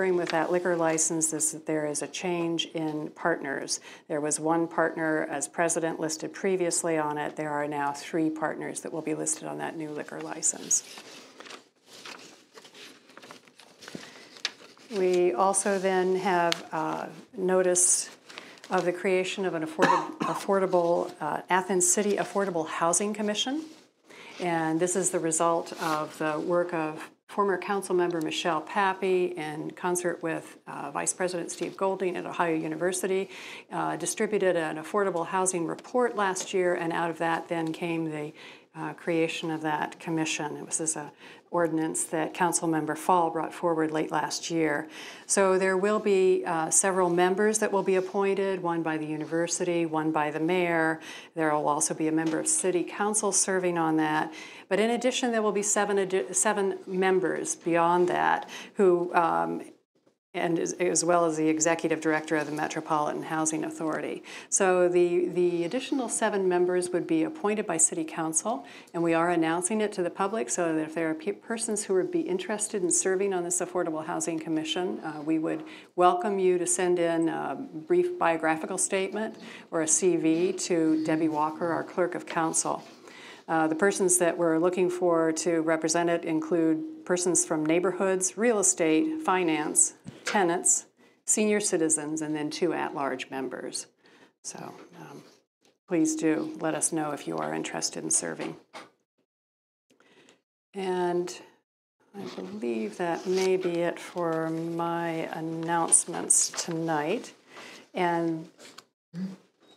With that liquor license is that there is a change in partners. There was one partner as president listed previously on it. There are now 3 partners that will be listed on that new liquor license. We also then have notice of the creation of an affordable Athens City Affordable Housing Commission. And this is the result of the work of former council member Michelle Pappy in concert with Vice President Steve Golding at Ohio University, distributed an affordable housing report last year, and out of that then came the creation of that commission. It was an ordinance that Council Member Fall brought forward late last year. So there will be several members that will be appointed, one by the university, one by the mayor. There will also be a member of City Council serving on that. But in addition, there will be seven members beyond that who and as well as the executive director of the Metropolitan Housing Authority. So the additional 7 members would be appointed by City Council, and we are announcing it to the public so that if there are persons who would be interested in serving on this Affordable Housing Commission, we would welcome you to send in a brief biographical statement or a CV to Debbie Walker, our Clerk of Council. The persons that we're looking for to represent it include persons from neighborhoods, real estate, finance, tenants, senior citizens, and then 2 at-large members. So please do let us know if you are interested in serving. And I believe that may be it for my announcements tonight. And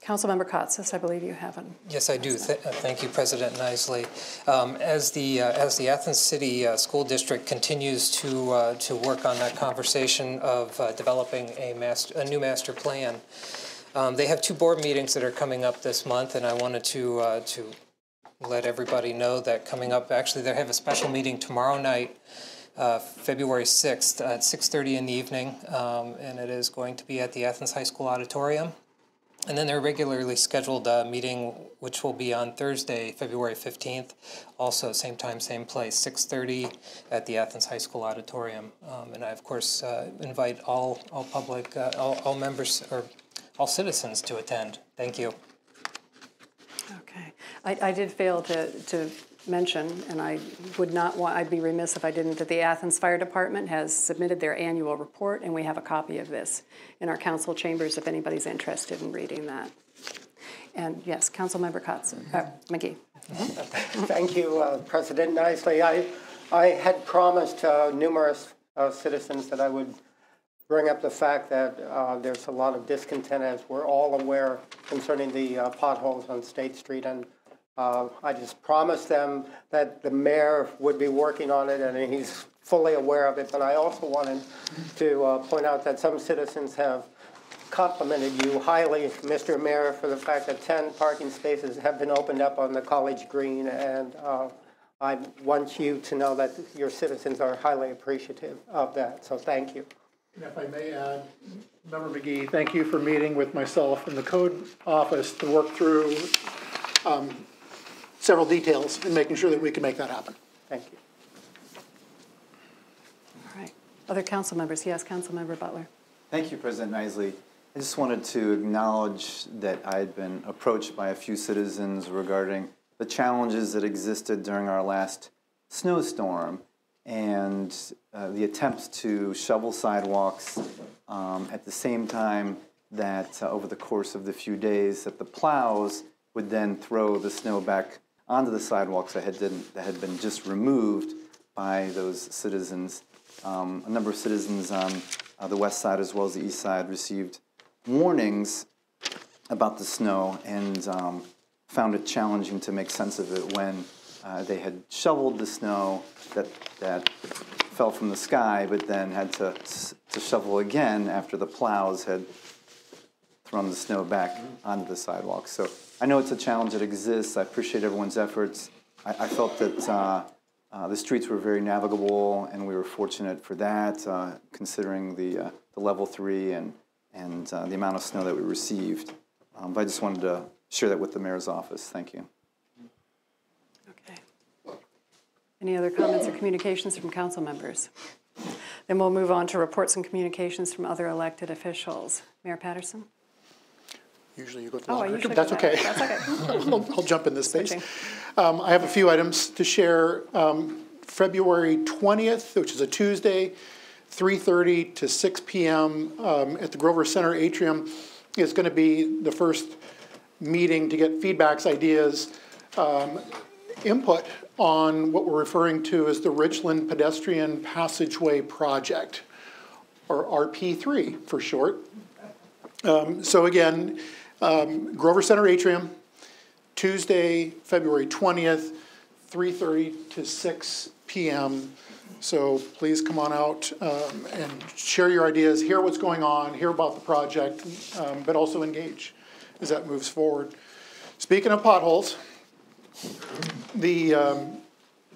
Councilmember Kotsis, I believe you have an. Yes, I do. Thank you, President Nisley. As the Athens City School District continues to work on that conversation of developing a new master plan, they have 2 board meetings that are coming up this month, and I wanted to let everybody know that coming up. Actually, they have a special meeting tomorrow night, February 6th at 6:30 in the evening, and it is going to be at the Athens High School Auditorium. And then their regularly scheduled meeting, which will be on Thursday, February 15th, also same time, same place, 6:30 at the Athens High School Auditorium. And I, of course, invite all public, all members, or all citizens to attend. Thank you. Okay. I did fail to mention, and I would not want, I'd be remiss if I didn't, that the Athens Fire Department has submitted their annual report, and we have a copy of this in our council chambers if anybody's interested in reading that. And yes, Councilmember McGee. Thank you, President Nisley. I had promised numerous citizens that I would bring up the fact that there's a lot of discontent, as we're all aware, concerning the potholes on State Street, and I just promised them that the mayor would be working on it, and he's fully aware of it. But I also wanted to point out that some citizens have complimented you highly, Mr. Mayor, for the fact that 10 parking spaces have been opened up on the College Green, and I want you to know that your citizens are highly appreciative of that. So thank you. And if I may add, Member McGee, thank you for meeting with myself and the Code Office to work through several details and making sure that we can make that happen. Thank you. All right. Other council members? Yes, Councilmember Butler. Thank you, President Nisley. I just wanted to acknowledge that I had been approached by a few citizens regarding the challenges that existed during our last snowstorm and the attempts to shovel sidewalks at the same time that over the course of the few days that the plows would then throw the snow back onto the sidewalks that had been just removed by those citizens. A number of citizens on the west side as well as the east side received warnings about the snow and found it challenging to make sense of it when they had shoveled the snow that fell from the sky, but then had to shovel again after the plows had thrown the snow back onto the sidewalk. So I know it's a challenge that exists. I appreciate everyone's efforts. I felt that the streets were very navigable, and we were fortunate for that, considering the level 3 and the amount of snow that we received. But I just wanted to share that with the mayor's office. Thank you. Okay. Any other comments or communications from council members? Then we'll move on to reports and communications from other elected officials. Mayor Patterson? Usually you go to Oh, I longer. usually That's go okay. that way. That's okay. I'll jump in this space. Switching. I have a few items to share. February 20th, which is a Tuesday, 3:30 to 6 p.m. At the Grover Center atrium is going to be the first meeting to get feedbacks, ideas, input on what we're referring to as the Richland Pedestrian Passageway Project, or RP3 for short. So again, Grover Center atrium, Tuesday, February 20th, 3:30 to 6 p.m. So please come on out and share your ideas, hear what's going on, hear about the project, but also engage as that moves forward. Speaking of potholes, the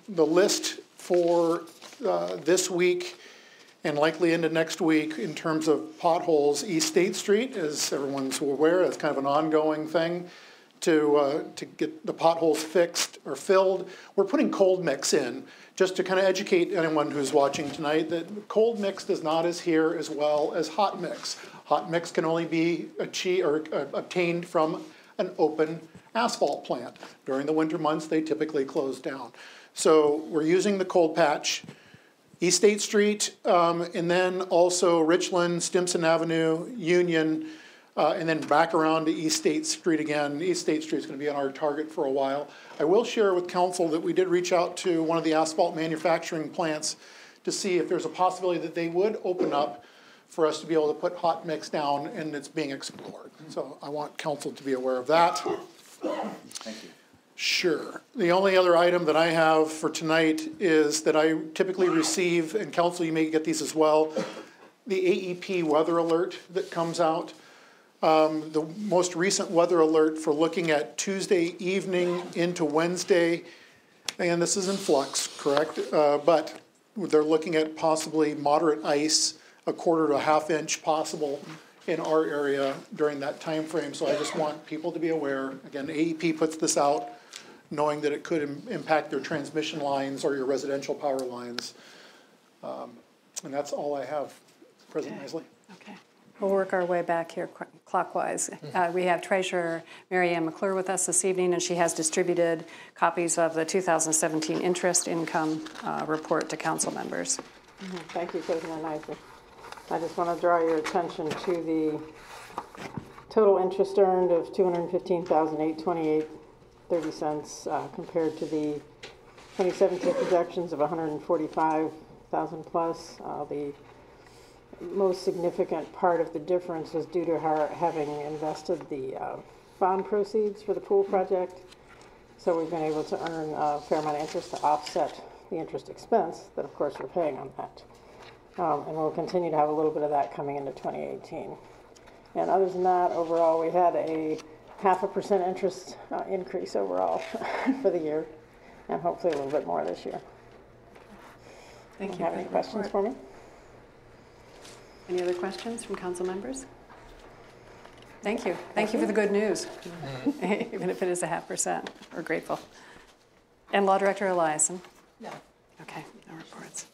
list for this week and likely into next week in terms of potholes, East State Street, as everyone's aware, that's kind of an ongoing thing to get the potholes fixed or filled. We're putting cold mix in just to kind of educate anyone who's watching tonight that cold mix does not adhere as well as hot mix. Hot mix can only be obtained from an open asphalt plant. During the winter months, they typically close down. So we're using the cold patch. East State Street, and then also Richland, Stimson Avenue, Union, and then back around to East State Street again. East State Street is going to be on our target for a while. I will share with council that we did reach out to one of the asphalt manufacturing plants to see if there's a possibility that they would open up for us to be able to put hot mix down, and it's being explored. So I want council to be aware of that. Thank you. Sure. The only other item that I have for tonight is that I typically receive, and council, you may get these as well, the AEP weather alert that comes out. The most recent weather alert for looking at Tuesday evening into Wednesday, and this is in flux, correct? But they're looking at possibly moderate ice, a quarter to a half inch possible in our area during that time frame. So I just want people to be aware. Again, AEP puts this out knowing that it could impact their transmission lines or your residential power lines. And that's all I have, President Isley. Okay. We'll work our way back here clockwise. We have Treasurer Mary Ann McClure with us this evening, and she has distributed copies of the 2017 interest income report to council members. Thank you, President Isley. I just want to draw your attention to the total interest earned of $215,828.30 compared to the 2017 projections of $145,000 plus. The most significant part of the difference was due to her having invested the bond proceeds for the pool project. So we've been able to earn a fair amount of interest to offset the interest expense that, of course, we're paying on that. And we'll continue to have a little bit of that coming into 2018. And other than that, overall, we had a 0.5% interest increase overall for the year, and hopefully a little bit more this year. Thank Do you. you have any questions for me? Any other questions from council members? Thank you. Thank you for the good news, even if it is a 0.5%. We're grateful. And Law Director Eliason? No. Okay, no reports.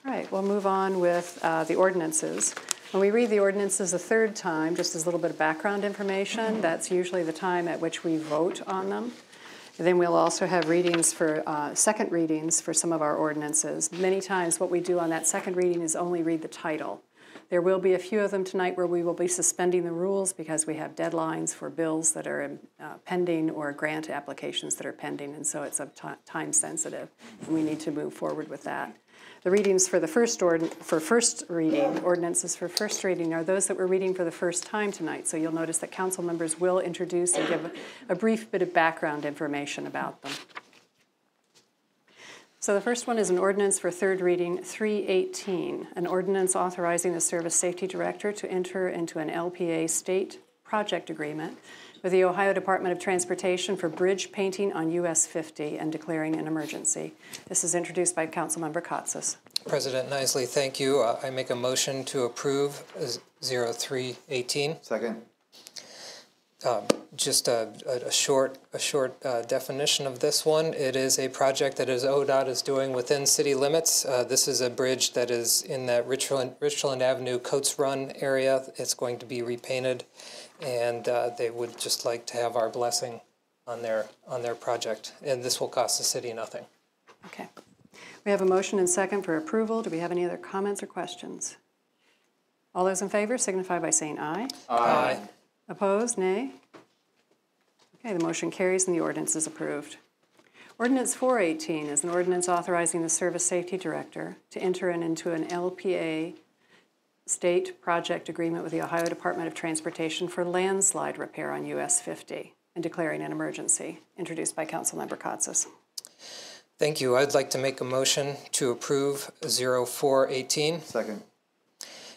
All right, we'll move on with the ordinances. When we read the ordinances a third time, just as a little bit of background information, that's usually the time at which we vote on them. And then we'll also have readings for second readings for some of our ordinances. Many times what we do on that second reading is only read the title. There will be a few of them tonight where we will be suspending the rules because we have deadlines for bills that are pending or grant applications that are pending, and so it's time sensitive, and we need to move forward with that. The readings for the ordinances for first reading are those that we're reading for the first time tonight. So you'll notice that council members will introduce and give a brief bit of background information about them. So the first one is an ordinance for third reading, 318, an ordinance authorizing the Service Safety Director to enter into an LPA state project agreement with the Ohio Department of Transportation for bridge painting on US 50 and declaring an emergency. This is introduced by Councilmember Katsas. President Nisley, thank you. I make a motion to approve 0318. Second. Just a short definition of this one. It is a project that ODOT is doing within city limits. This is a bridge that is in that Richland Avenue Coates Run area. It's going to be repainted, and they would just like to have our blessing on their project. And this will cost the city nothing. Okay. We have a motion and second for approval. Do we have any other comments or questions? All those in favor signify by saying aye. Aye. Opposed, nay? Okay, the motion carries and the ordinance is approved. Ordinance 418 is an ordinance authorizing the Service Safety Director to enter into an LPA state project agreement with the Ohio Department of Transportation for landslide repair on US 50 and declaring an emergency, introduced by Councilmember Katsas. Thank you. I'd like to make a motion to approve 0418. Second.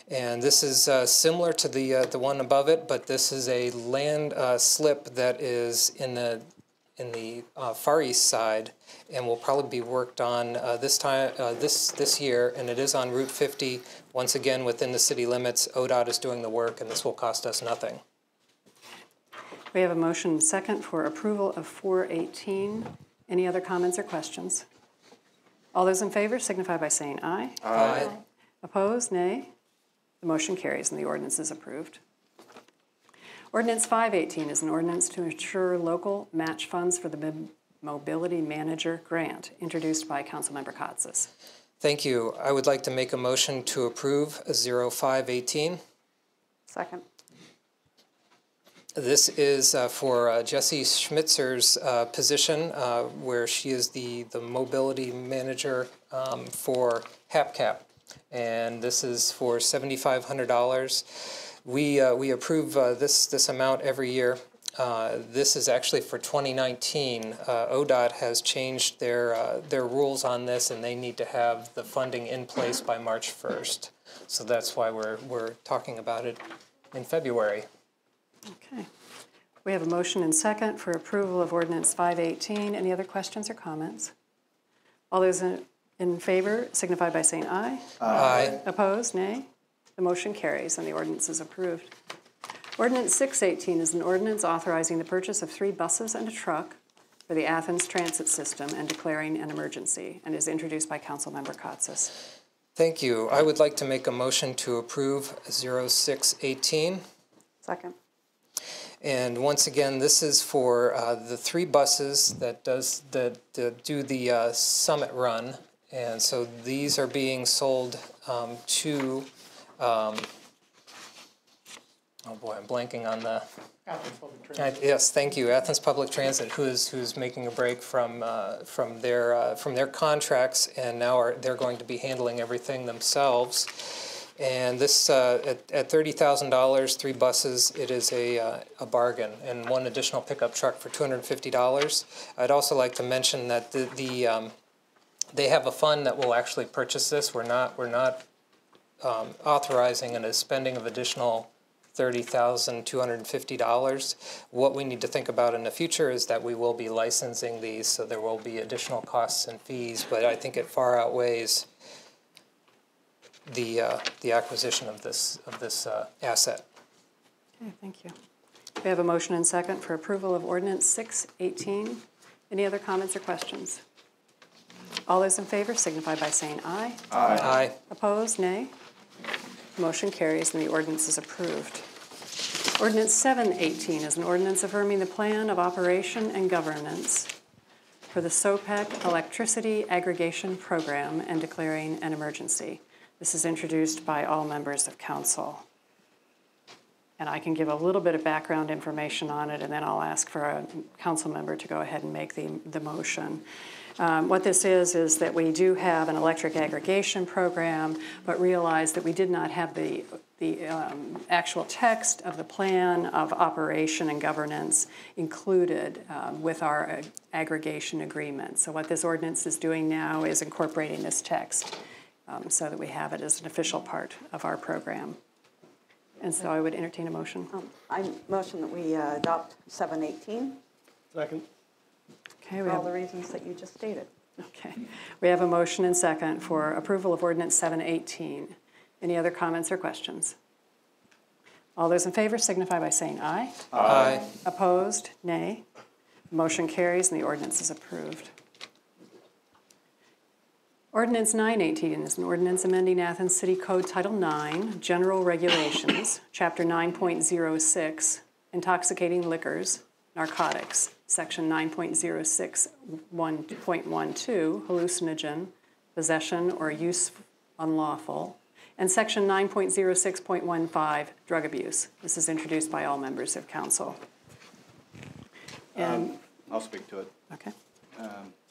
And this is similar to the one above it, but this is a land slip that is in the far east side, and will probably be worked on this year. And it is on Route 50. Once again, within the city limits, ODOT is doing the work, and this will cost us nothing. We have a motion and second for approval of 418. Any other comments or questions? All those in favor signify by saying aye. Aye. Opposed, nay? The motion carries and the ordinance is approved. Ordinance 518 is an ordinance to ensure local match funds for the Mobility Manager Grant, introduced by Councilmember Katsas. Thank you. I would like to make a motion to approve 0518. Second. This is for Jessie Schmitzer's position, where she is the mobility manager for HAPCAP. And this is for $7,500. We approve this amount every year. This is actually for 2019. ODOT has changed their rules on this, and they need to have the funding in place by March 1st. So that's why we're talking about it in February. Okay. We have a motion and second for approval of Ordinance 518. Any other questions or comments? All those in favor signify by saying aye. Aye. Opposed, nay? The motion carries and the ordinance is approved. Ordinance 618 is an ordinance authorizing the purchase of 3 buses and a truck for the Athens transit system and declaring an emergency, and is introduced by Councilmember Katsas. Thank you. I would like to make a motion to approve 0618. Second. And once again, this is for the 3 buses that do the summit run. And so these are being sold to, oh boy, I'm blanking on the. Athens Public Transit. Yes, thank you, Athens Public Transit, who's making a break from their contracts, and now they're going to be handling everything themselves. And this at $30,000, 3 buses, it is a bargain, and 1 additional pickup truck for $250. I'd also like to mention that they have a fund that will actually purchase this. We're not authorizing a spending of additional $30,250. What we need to think about in the future is that we will be licensing these, so there will be additional costs and fees, but I think it far outweighs the acquisition of this asset. Okay, thank you. We have a motion and second for approval of Ordinance 618. Any other comments or questions? All those in favor signify by saying aye. Aye. Aye. Opposed, nay? Motion carries and the ordinance is approved. Ordinance 718 is an ordinance affirming the plan of operation and governance for the SOPEC Electricity Aggregation Program and declaring an emergency. This is introduced by all members of council. And I can give a little bit of background information on it, and then I'll ask for a council member to go ahead and make the motion. What this is that we do have an electric aggregation program, but realize that we did not have the actual text of the plan of operation and governance included with our aggregation agreement. So what this ordinance is doing now is incorporating this text so that we have it as an official part of our program. And so I would entertain a motion. I motion that we adopt 718 Second. Okay, for all the reasons that you just stated. Okay. We have a motion and second for approval of Ordinance 718. Any other comments or questions? All those in favor signify by saying aye. Aye. Opposed? Nay. Motion carries and the ordinance is approved. Ordinance 918 is an ordinance amending Athens City Code Title 9, General Regulations, Chapter 9.06, Intoxicating Liquors, Narcotics, Section 9.06.1.12, Hallucinogen, Possession or Use Unlawful, and Section 9.06.15, Drug Abuse. This is introduced by all members of council. And I'll speak to it. okay.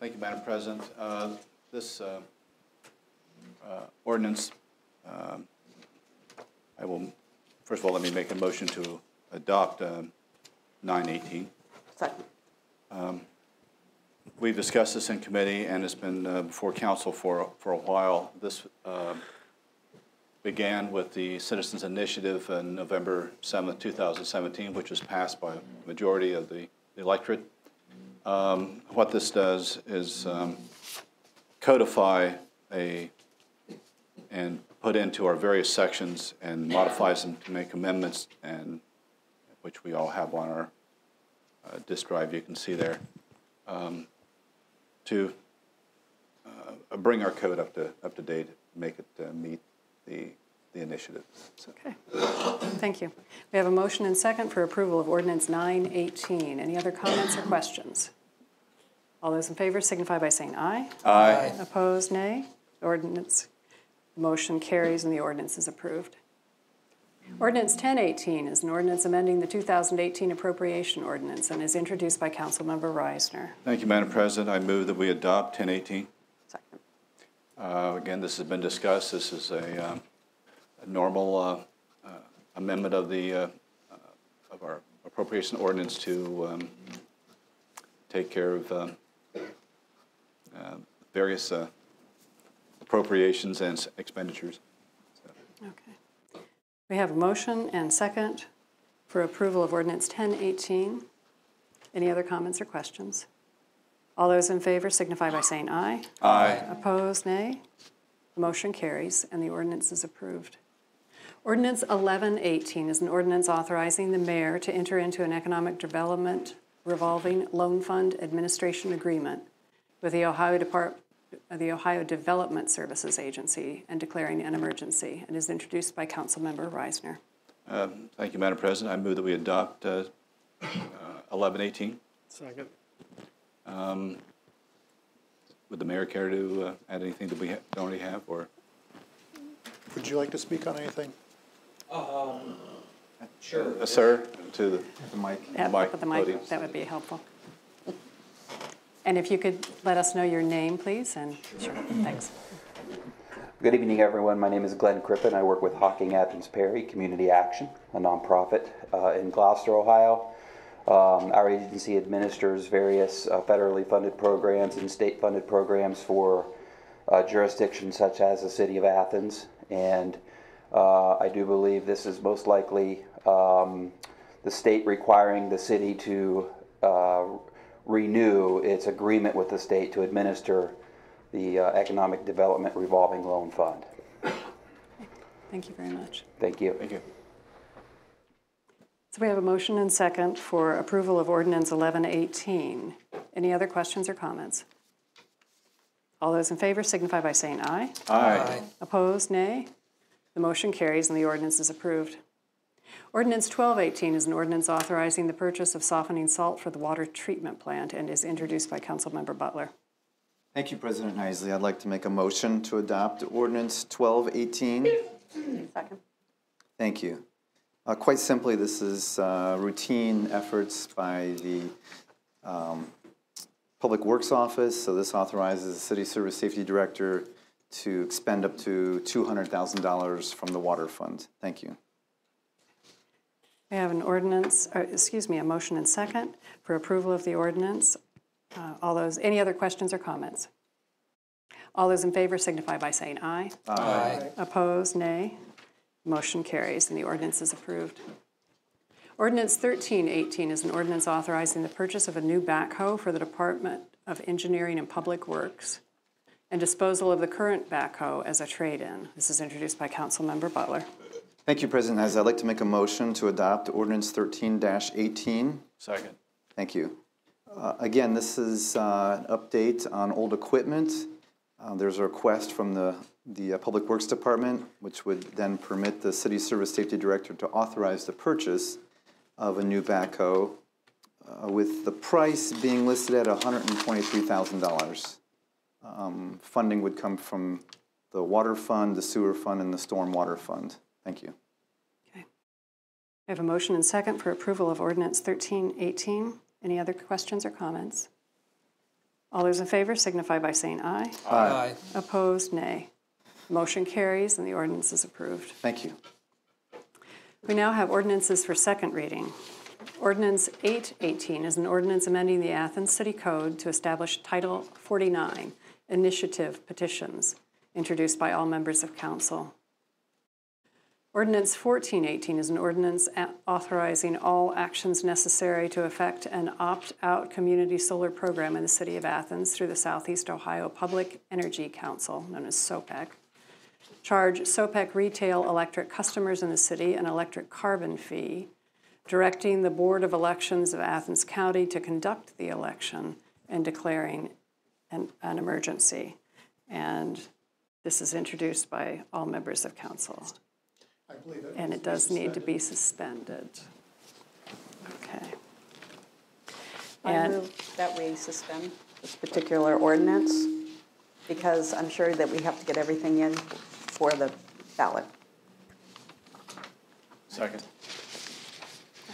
Thank you, Madam President. This ordinance, I will, first of all, let me make a motion to adopt 918. Second. We've discussed this in committee, and it's been before council for a while. This began with the Citizens Initiative on November 7th, 2017, which was passed by a majority of the electorate. What this does is codify and put into our various sections and modifies them to make amendments, and which we all have on our disk drive, you can see there, to bring our code up to date, make it meet the initiative. So. Okay. Thank you. We have a motion and second for approval of Ordinance 918. Any other comments or questions? All those in favor signify by saying aye. Aye. Opposed, nay. Ordinance motion carries and the ordinance is approved. Ordinance 1018 is an ordinance amending the 2018 appropriation ordinance and is introduced by Councilmember Reisner. Thank you, Madam President. I move that we adopt 1018. Second. Again, this has been discussed. This is a normal amendment of our appropriation ordinance to take care of various appropriations and expenditures. So. Okay. We have a motion and second for approval of Ordinance 1018. Any other comments or questions? All those in favor signify by saying aye. Aye. Opposed, nay. The motion carries and the ordinance is approved. Ordinance 1118 is an ordinance authorizing the mayor to enter into an economic development revolving loan fund administration agreement with the Ohio Development Services Agency and declaring an emergency, and is introduced by Councilmember Reisner. Thank you, Madam President. I move that we adopt 1118. Second. Would the mayor care to add anything that we don't already have, or? Would you like to speak on anything? Sure. Sir, to the mic. Yeah, with the mic, that would be helpful. And if you could let us know your name, please, and sure, thanks. Good evening, everyone. My name is Glenn Crippen. I work with Hocking Athens Perry Community Action, a nonprofit in Gloucester, Ohio. Our agency administers various federally funded programs and state-funded programs for jurisdictions such as the city of Athens. And I do believe this is most likely the state requiring the city to renew its agreement with the state to administer the Economic Development Revolving Loan Fund. Thank you very much. Thank you. Thank you. So we have a motion and second for approval of Ordinance 1118. Any other questions or comments? All those in favor signify by saying aye. Aye. Opposed, nay. The motion carries and the ordinance is approved. Ordinance 1218 is an ordinance authorizing the purchase of softening salt for the water treatment plant and is introduced by Councilmember Butler. Thank you, President Isley. I'd like to make a motion to adopt Ordinance 1218. Second. Thank you. Quite simply, this is routine efforts by the Public Works Office. So this authorizes the City Service Safety Director to expend up to $200,000 from the Water Fund. Thank you. We have an ordinance, a motion and second for approval of the ordinance. Any other questions or comments? All those in favor signify by saying aye. Aye. Opposed, nay. Motion carries and the ordinance is approved. Ordinance 1318 is an ordinance authorizing the purchase of a new backhoe for the Department of Engineering and Public Works and disposal of the current backhoe as a trade-in. This is introduced by Councilmember Butler. Thank you, President Nys. I'd like to make a motion to adopt Ordinance 13-18. Second. Thank you. Again, this is an update on old equipment. There's a request from the Public Works Department, which would then permit the City Service Safety Director to authorize the purchase of a new backhoe, with the price being listed at $123,000. Funding would come from the water fund, the sewer fund, and the stormwater fund. Thank you. Okay. I have a motion and second for approval of Ordinance 1318. Any other questions or comments? All those in favor signify by saying aye. Aye. Opposed, nay. Motion carries and the ordinance is approved. Thank you. We now have ordinances for second reading. Ordinance 818 is an ordinance amending the Athens City Code to establish Title 49, Initiative Petitions, introduced by all members of council. Ordinance 1418 is an ordinance authorizing all actions necessary to effect an opt-out community solar program in the city of Athens through the Southeast Ohio Public Energy Council, known as SOPEC. Charge SOPEC retail electric customers in the city an electric carbon fee, directing the Board of Elections of Athens County to conduct the election and declaring an emergency. And this is introduced by all members of council. I believe it. And it does need to be suspended. Okay. I move that we suspend this particular ordinance because I'm sure that we have to get everything in for the ballot. Second.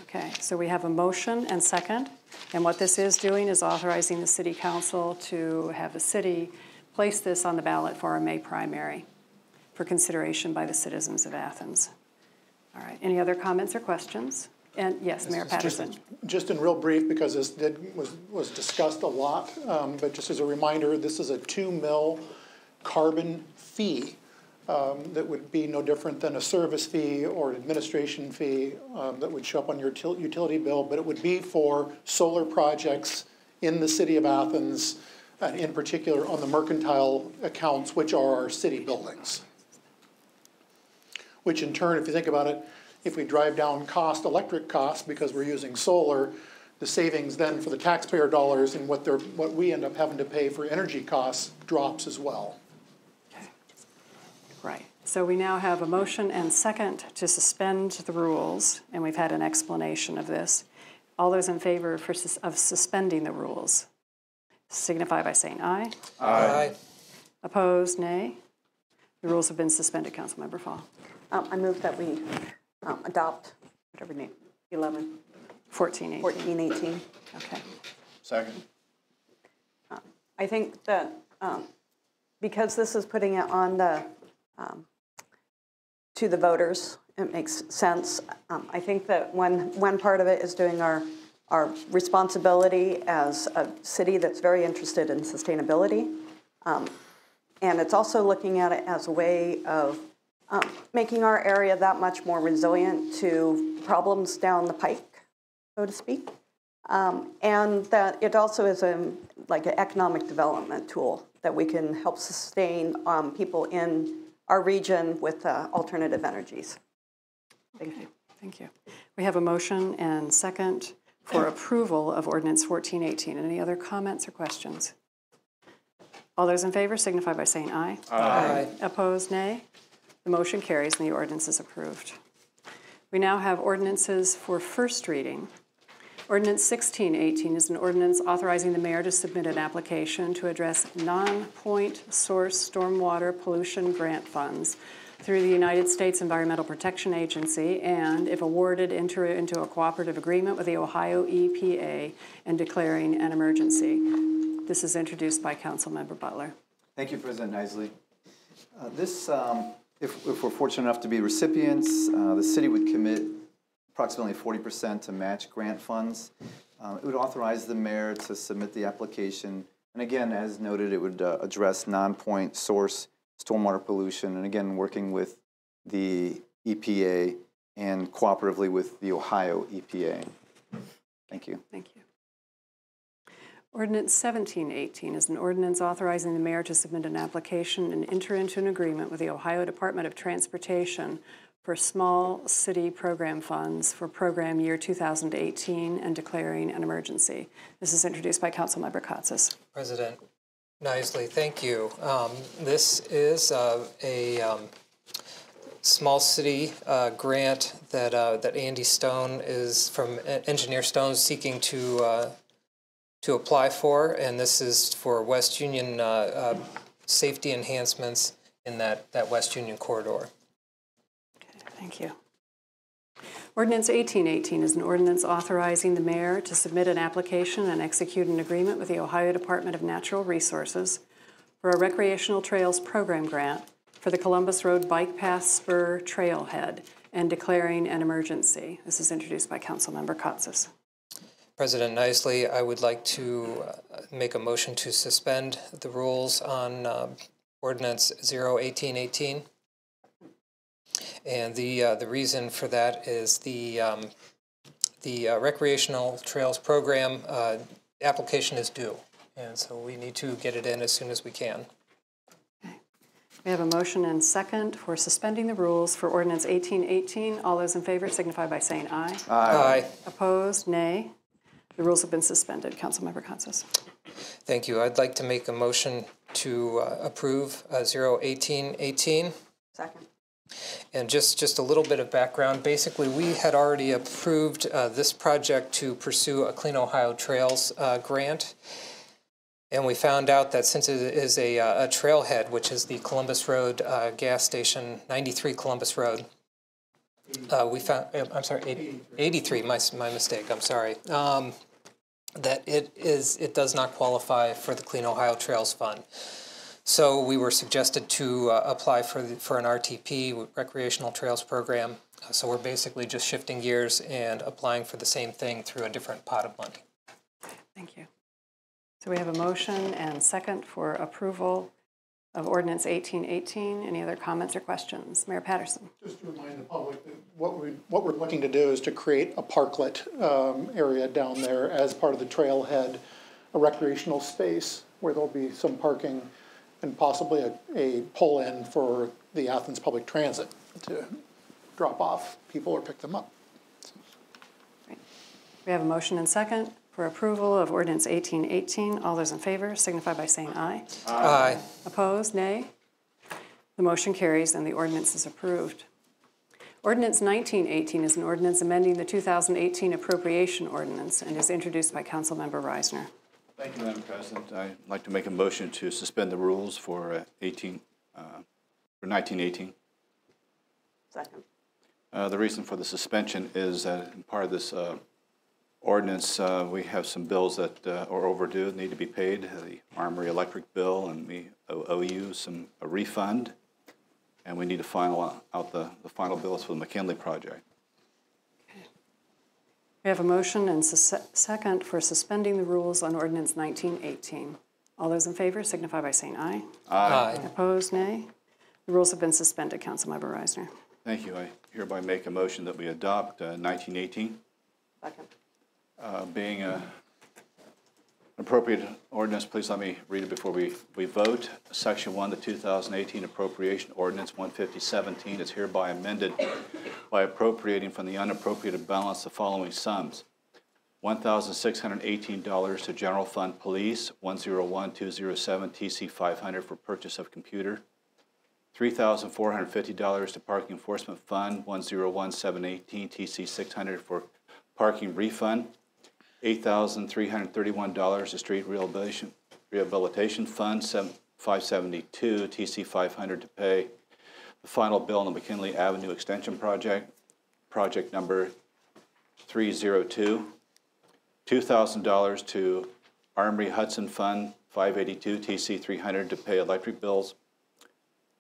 Okay, so we have a motion and second. And what this is doing is authorizing the city council to have the city place this on the ballot for our May primary for consideration by the citizens of Athens. All right, any other comments or questions? And yes, Mayor Patterson. Just in real brief, because this was discussed a lot, but just as a reminder, this is a 2 mil carbon fee that would be no different than a service fee or an administration fee that would show up on your utility bill, but it would be for solar projects in the city of Athens, and in particular on the mercantile accounts, which are our city buildings. Which in turn, if you think about it, if we drive down electric costs because we're using solar, the savings then for the taxpayer dollars and what we end up having to pay for energy costs drops as well. Okay. Right. So we now have a motion and second to suspend the rules, and we've had an explanation of this. All those in favor of suspending the rules signify by saying aye. Aye. Opposed, nay. The rules have been suspended, Councilmember Fall. I move that we adopt, whatever name, 1418. Okay. Second. I think that because this is putting it on the to the voters, it makes sense. I think that one part of it is doing our responsibility as a city that's very interested in sustainability, and it's also looking at it as a way of making our area that much more resilient to problems down the pike, so to speak. And that it also is like an economic development tool that we can help sustain people in our region with alternative energies. Thank you. Thank you. We have a motion and second for approval of Ordinance 1418. Any other comments or questions? All those in favor signify by saying aye. Aye. Opposed, nay. The motion carries and the ordinance is approved. We now have ordinances for first reading. Ordinance 1618 is an ordinance authorizing the mayor to submit an application to address non-point source stormwater pollution grant funds through the United States Environmental Protection Agency and, if awarded, enter into a cooperative agreement with the Ohio EPA and declaring an emergency. This is introduced by Councilmember Butler. Thank you, President Nisley. If we're fortunate enough to be recipients, the city would commit approximately 40% to match grant funds. It would authorize the mayor to submit the application. And again, as noted, it would address non-point source stormwater pollution, and again, working with the EPA and cooperatively with the Ohio EPA. Thank you. Thank you. Ordinance 1718 is an ordinance authorizing the mayor to submit an application and enter into an agreement with the Ohio Department of Transportation for small city program funds for program year 2018 and declaring an emergency. This is introduced by Councilmember Katsas. President Nisley, thank you. This is a small city grant that Andy Stone is from Engineer Stone seeking to apply for, and this is for West Union safety enhancements in that West Union corridor. Okay, thank you. Ordinance 1818 is an ordinance authorizing the mayor to submit an application and execute an agreement with the Ohio Department of Natural Resources for a recreational trails program grant for the Columbus Road Bike Path Spur Trailhead and declaring an emergency. This is introduced by Councilmember Katsas. President Nisley, I would like to make a motion to suspend the rules on Ordinance 01818. And the reason for that is the recreational trails program application is due, and so we need to get it in as soon as we can. Okay. We have a motion and second for suspending the rules for Ordinance 1818. All those in favor signify by saying aye. Aye. Opposed, nay. The rules have been suspended. Councilmember Katsas. Thank you. I'd like to make a motion to approve 01818. Second. And just a little bit of background. Basically, we had already approved this project to pursue a Clean Ohio Trails grant. And we found out that since it is a trailhead, which is the Columbus Road gas station, 93 Columbus Road, we found, I'm sorry, 83, my mistake, I'm sorry, that it does not qualify for the Clean Ohio Trails Fund. So we were suggested to apply for an RTP, Recreational Trails Program. So we're basically just shifting gears and applying for the same thing through a different pot of money. Thank you. So we have a motion and second for approval of Ordinance 1818. Any other comments or questions? Mayor Patterson. Just to remind the public that what we're looking to do is to create a parklet area down there as part of the trailhead, a recreational space where there'll be some parking and possibly a pull-in for the Athens Public Transit to drop off people or pick them up. Great. We have a motion and second for approval of Ordinance 1818. All those in favor signify by saying aye. Aye. Opposed, nay. The motion carries and the ordinance is approved. Ordinance 1918 is an ordinance amending the 2018 appropriation ordinance and is introduced by Councilmember Reisner. Thank you, Madam President. I'd like to make a motion to suspend the rules for 1918. Second. The reason for the suspension is that in part of this ordinance, we have some bills that are overdue, need to be paid. The Armory electric bill, and we owe you a refund, and we need to final out the final bills for the McKinley project. We have a motion and second for suspending the rules on Ordinance 1918. All those in favor signify by saying aye. Aye. Opposed, nay. The rules have been suspended. Councilmember Reisner. Thank you. I hereby make a motion that we adopt 1918. Second. Being an appropriate ordinance, please let me read it before we vote. Section 1, the 2018 Appropriation Ordinance 15017 is hereby amended by appropriating from the unappropriated balance the following sums: $1,618 to General Fund Police, 101207 TC 500 for purchase of computer, $3,450 to Parking Enforcement Fund, 101718 TC 600 for parking refund, $8,331 to Street Rehabilitation Fund, 572 TC 500 to pay the final bill on the McKinley Avenue Extension Project, project number 302, $2,000 to Armory Hudson Fund, 582 TC 300 to pay electric bills,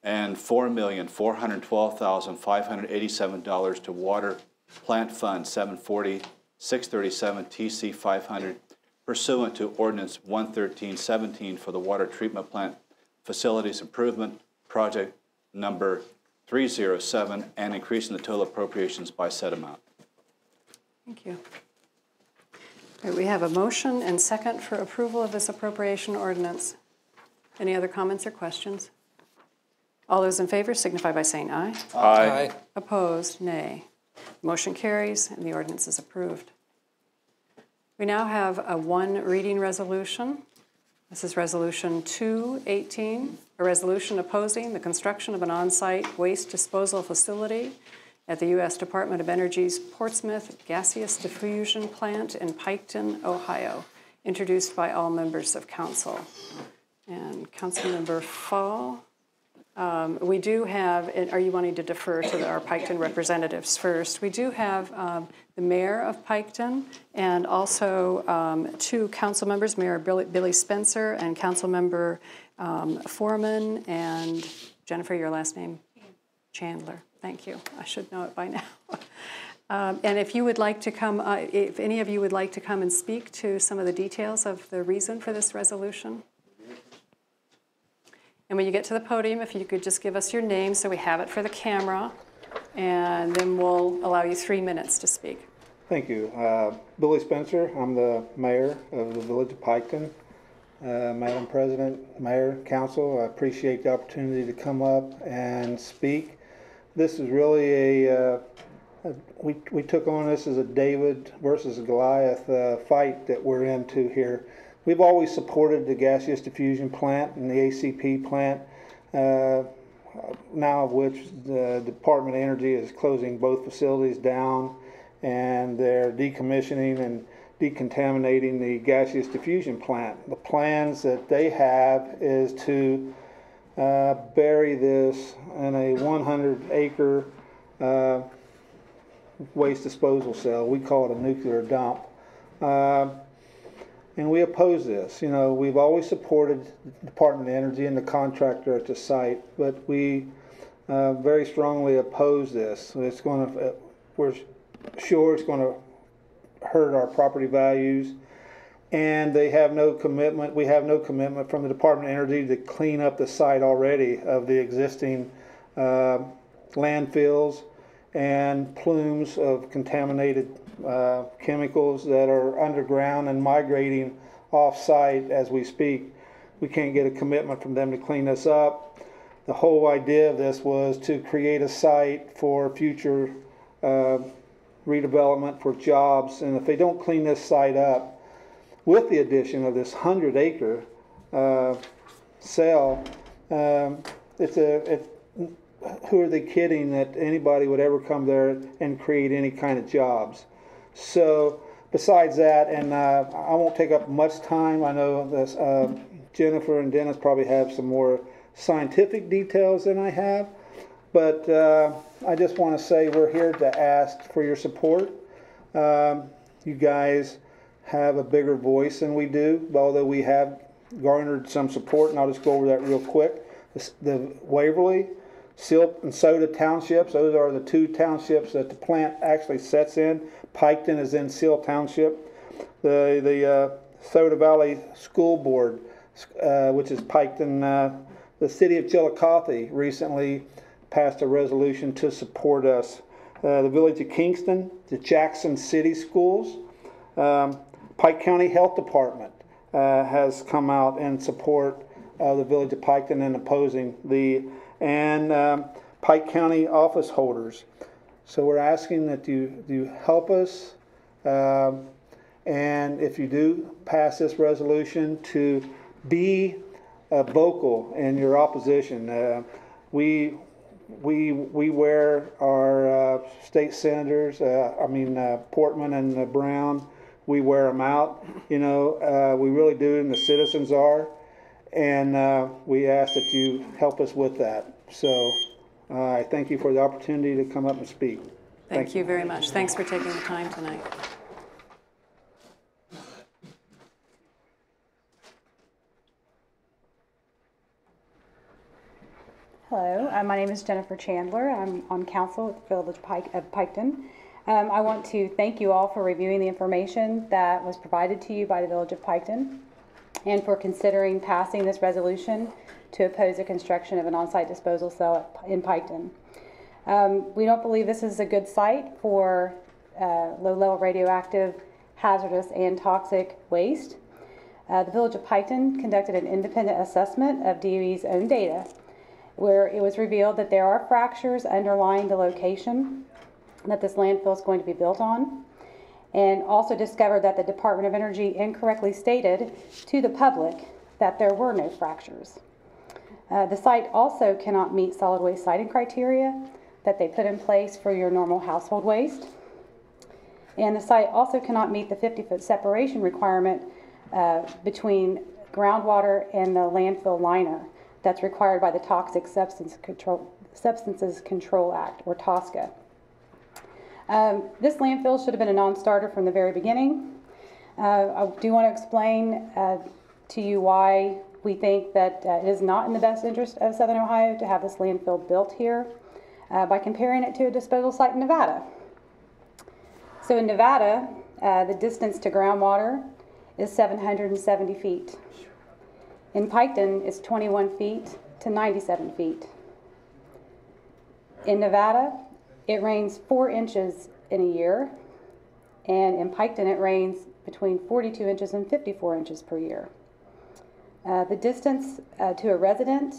and $4,412,587 to Water Plant Fund, 740 637 TC 500 pursuant to Ordinance 11317 for the Water Treatment Plant Facilities Improvement Project number 307 and increasing the total appropriations by said amount. Thank you. Okay, we have a motion and second for approval of this appropriation ordinance. Any other comments or questions? All those in favor signify by saying aye. Aye. Opposed, nay. Motion carries and the ordinance is approved. We now have a one reading resolution. This is Resolution 218, a resolution opposing the construction of an on-site waste disposal facility at the U.S. Department of Energy's Portsmouth Gaseous Diffusion Plant in Piketon, Ohio, introduced by all members of council. And Councilmember Fall, we do have, are you wanting to defer to our Piketon representatives first? We do have the mayor of Piketon and also two council members, Mayor Billy Spencer and Councilmember Foreman and Jennifer, your last name? Chandler. Thank you. I should know it by now. And if you would like to come, if any of you would like to come and speak to some of the details of the reason for this resolution. And when you get to the podium, if you could just give us your name so we have it for the camera, and then we'll allow you 3 minutes to speak. Thank you. Billy Spencer, I'm the mayor of the Village of Piketon. Madam President, Mayor, Council, I appreciate the opportunity to come up and speak. This is really we took on this as a David versus Goliath fight that we're into here. We've always supported the gaseous diffusion plant and the ACP plant, now of which the Department of Energy is closing both facilities down, and they're decommissioning and decontaminating the gaseous diffusion plant. The plans that they have is to bury this in a 100-acre waste disposal cell. We call it a nuclear dump. And we oppose this. You know, we've always supported the Department of Energy and the contractor at the site, but we very strongly oppose this. It's going to, we're sure it's going to hurt our property values, and they have no commitment. We have no commitment from the Department of Energy to clean up the site already of the existing landfills and plumes of contaminated chemicals that are underground and migrating off-site as we speak. We can't get a commitment from them to clean this up. The whole idea of this was to create a site for future redevelopment for jobs, and if they don't clean this site up, with the addition of this 100-acre cell, who are they kidding that anybody would ever come there and create any kind of jobs? So besides that, and I won't take up much time, I know this, Jennifer and Dennis probably have some more scientific details than I have, but I just want to say we're here to ask for your support. You guys have a bigger voice than we do, although we have garnered some support, and I'll just go over that real quick. The Waverly, Silt and Soda townships, those are the two townships that the plant actually sets in. Piketon is in Silt Township. The Soda Valley School Board, which is Piketon, the city of Chillicothe recently passed a resolution to support us. The village of Kingston, the Jackson City Schools, Pike County Health Department has come out in support of the village of Piketon and opposing and Pike County office holders. So we're asking that you help us, and if you do pass this resolution, to be vocal in your opposition. We wear our state senators, Portman and Brown, we wear them out. You know, we really do, and the citizens are. And we ask that you help us with that. So I thank you for the opportunity to come up and speak. Thank you very much. Thanks for taking the time tonight. Hello, my name is Jennifer Chandler. I'm on council at the Village of Piketon. I want to thank you all for reviewing the information that was provided to you by the Village of Piketon, and for considering passing this resolution to oppose the construction of an on-site disposal cell in Piketon. We don't believe this is a good site for low-level radioactive, hazardous, and toxic waste. The Village of Piketon conducted an independent assessment of DOE's own data. where it was revealed that there are fractures underlying the location that this landfill is going to be built on, and also discovered that the Department of Energy incorrectly stated to the public that there were no fractures. The site also cannot meet solid waste siting criteria that they put in place for your normal household waste. And the site also cannot meet the 50-foot separation requirement between groundwater and the landfill liner that's required by the Toxic Substances Control Act, or TSCA. This landfill should have been a non-starter from the very beginning. I do want to explain to you why we think that it is not in the best interest of Southern Ohio to have this landfill built here by comparing it to a disposal site in Nevada. So in Nevada, the distance to groundwater is 770 feet. In Piketon, it's 21 feet to 97 feet. In Nevada, it rains 4 inches in a year, and in Piketon it rains between 42 inches and 54 inches per year. The distance to a resident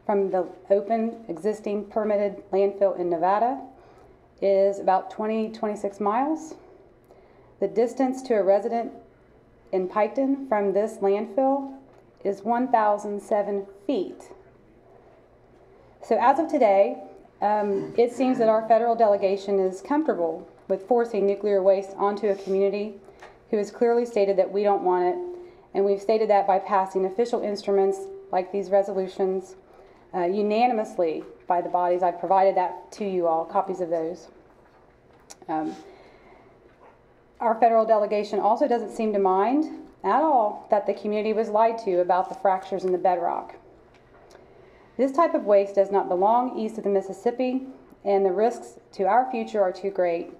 from the open existing permitted landfill in Nevada is about 26 miles. The distance to a resident in Piketon from this landfill is 1,007 feet. So as of today, it seems that our federal delegation is comfortable with forcing nuclear waste onto a community who has clearly stated that we don't want it, and we've stated that by passing official instruments like these resolutions unanimously by the bodies. I've provided that to you all, copies of those. Our federal delegation also doesn't seem to mind at all that the community was lied to about the fractures in the bedrock. This type of waste does not belong east of the Mississippi, and the risks to our future are too great.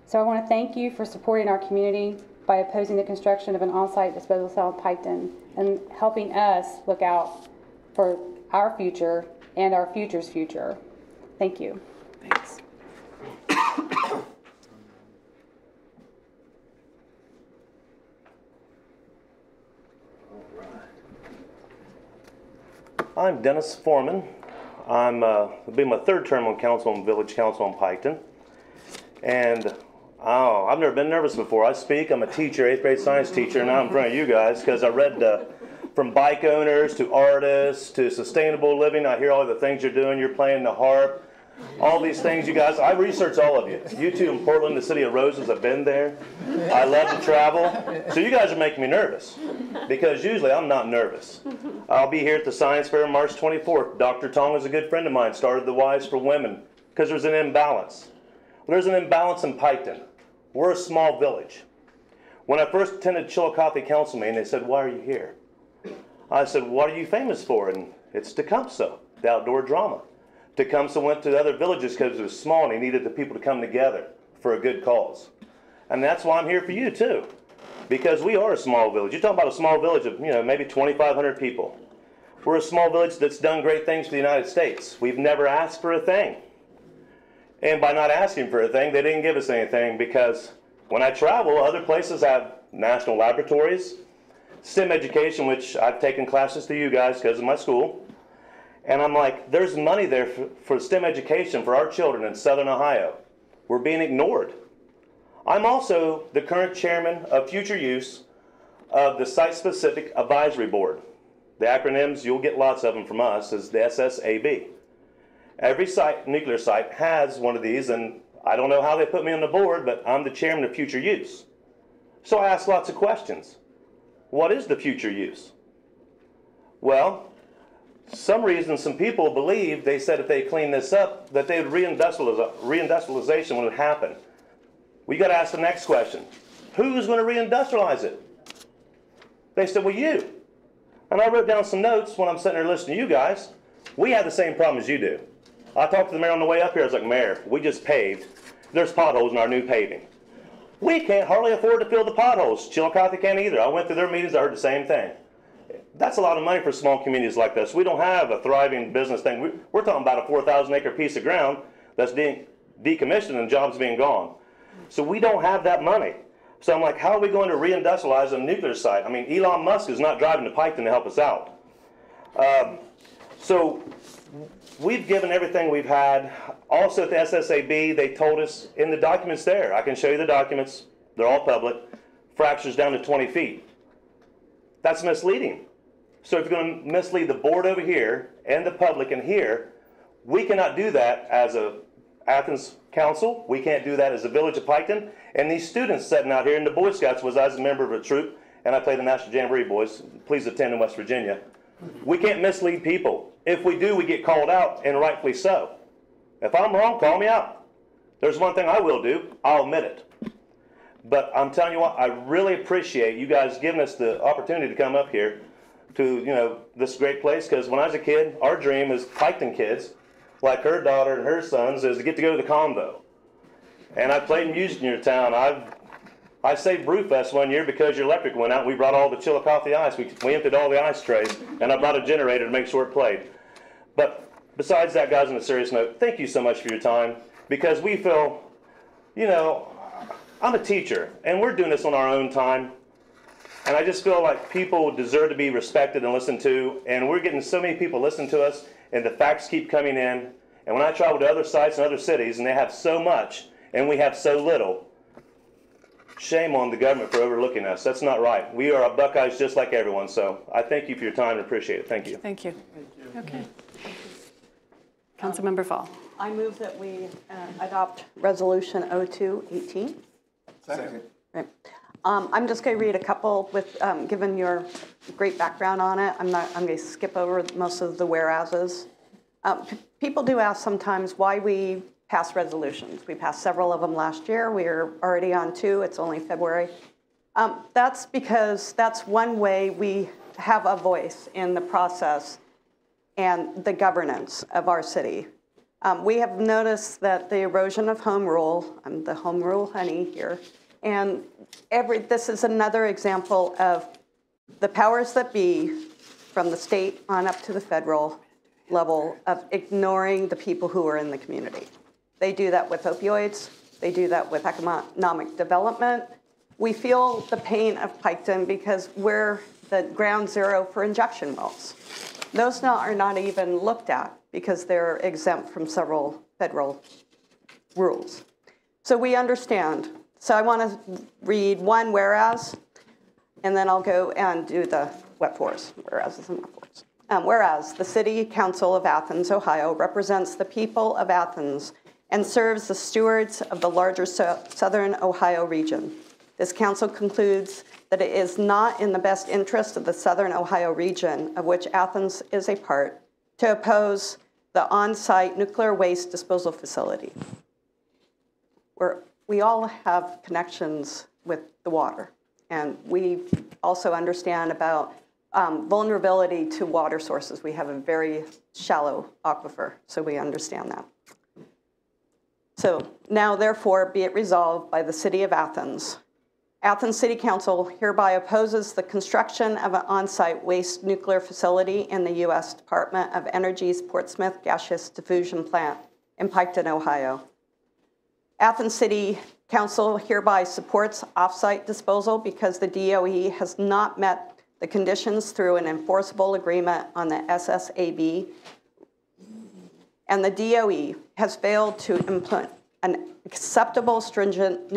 So I want to thank you for supporting our community by opposing the construction of an on-site disposal cell in Piketon and helping us look out for our future and our future's future. Thank you. Thanks. I'm Dennis Foreman. It'll be my 3rd term on council and village council in Piketon. And I've never been nervous before. I speak, I'm a teacher, 8th grade science teacher, and now I'm in front of you guys because I read from bike owners to artists to sustainable living. I hear all the things you're doing. You're playing the harp, all these things, you guys. I research all of you. You two in Portland, the city of roses, have been there. I love to travel. So you guys are making me nervous because usually I'm not nervous. I'll be here at the science fair March 24th. Dr. Tong is a good friend of mine, started the Wise for Women because there's an imbalance. There's an imbalance in Piketon. We're a small village. When I first attended Chillicothe Council meeting, they said, "Why are you here?" I said, "What are you famous for?" And it's Tecumseh, the outdoor drama. Tecumseh went to other villages because it was small and he needed the people to come together for a good cause. And that's why I'm here for you too, because we are a small village. You're talking about a small village of, maybe 2,500 people. We're a small village that's done great things for the United States. We've never asked for a thing. And by not asking for a thing, they didn't give us anything, because when I travel, other places have national laboratories, STEM education, which I've taken classes to you guys because of my school. And I'm like, there's money there for STEM education for our children in Southern Ohio. We're being ignored. I'm also the current chairman of future use of the Site-Specific Advisory Board. The acronyms, you'll get lots of them from us, is the SSAB. Every site, nuclear site, has one of these, and I don't know how they put me on the board, but I'm the chairman of future use. So I ask lots of questions. What is the future use? Well, some reason some people believe, they said if they clean this up, that they would reindustrialization would happen. We got to ask the next question. Who's going to reindustrialize it? They said, well, you. And I wrote down some notes when I'm sitting there listening to you guys. We have the same problem as you do. I talked to the mayor on the way up here. I was like, Mayor, we just paved. There's potholes in our new paving. We can't hardly afford to fill the potholes. Chillicothe can't either. I went to their meetings. I heard the same thing. That's a lot of money for small communities like this. We don't have a thriving business thing. We're talking about a 4,000-acre piece of ground that's being decommissioned and jobs being gone. So we don't have that money. So I'm like, how are we going to reindustrialize a nuclear site? I mean, Elon Musk is not driving to Piketon to help us out. So we've given everything we've had. Also at the SSAB, they told us in the documents there, I can show you the documents, they're all public, fractures down to 20 feet. That's misleading. So if you're going to mislead the board over here and the public in here, we cannot do that as a Athens Council. We can't do that as a Village of Piketon. And these students sitting out here, and the Boy Scouts was I was a member of a troop, and I played the National Jamboree Boys. Please attend in West Virginia. We can't mislead people. If we do, we get called out, and rightfully so. If I'm wrong, call me out. There's one thing I will do. I'll admit it. But I'm telling you what, I really appreciate you guys giving us the opportunity to come up here to, this great place, because when I was a kid, our dream as Piketon kids, like her daughter and her sons, is to get to go to the Convo. And I played music in your town. I saved Brewfest one year because your electric went out. We brought all the Chillicothe ice. We emptied all the ice trays, and I brought a generator to make sure it played. But besides that, guys, on a serious note, thank you so much for your time, because we feel, I'm a teacher, and we're doing this on our own time. And I just feel like people deserve to be respected and listened to, and we're getting so many people listening to us, and the facts keep coming in. And when I travel to other sites and other cities, and they have so much, and we have so little, shame on the government for overlooking us. That's not right. We are Buckeyes just like everyone, so I thank you for your time and appreciate it. Thank you. Thank you. Okay. Councilmember Fall. I move that we adopt Resolution 0218. Second. Right. I'm just going to read a couple with, given your great background on it, I'm going to skip over most of the whereases. People do ask sometimes why we pass resolutions. We passed several of them last year. We're already on 2. It's only February. That's because that's one way we have a voice in the process and the governance of our city. We have noticed that the erosion of home rule, I'm the home rule honey here, and this is another example of the powers that be, from the state on up to the federal level, of ignoring the people who are in the community. They do that with opioids. They do that with economic development. We feel the pain of Piketon because we're the ground zero for injection wells. Those are not even looked at because they're exempt from several federal rules. So we understand. So I want to read one whereas, and then I'll go and do the wet fors, whereas and wet fors. Whereas the City Council of Athens, Ohio, represents the people of Athens and serves the stewards of the larger Southern Ohio region. This council concludes that it is not in the best interest of the Southern Ohio region, of which Athens is a part, to oppose the on-site nuclear waste disposal facility. We all have connections with the water, and we also understand about vulnerability to water sources. We have a very shallow aquifer, so we understand that. So now, therefore, be it resolved by the City of Athens. Athens City Council hereby opposes the construction of an on-site waste nuclear facility in the U.S. Department of Energy's Portsmouth Gaseous Diffusion Plant in Piketon, Ohio. Athens City Council hereby supports off-site disposal because the DOE has not met the conditions through an enforceable agreement on the SSAB, and the DOE has failed to implement an acceptable, stringent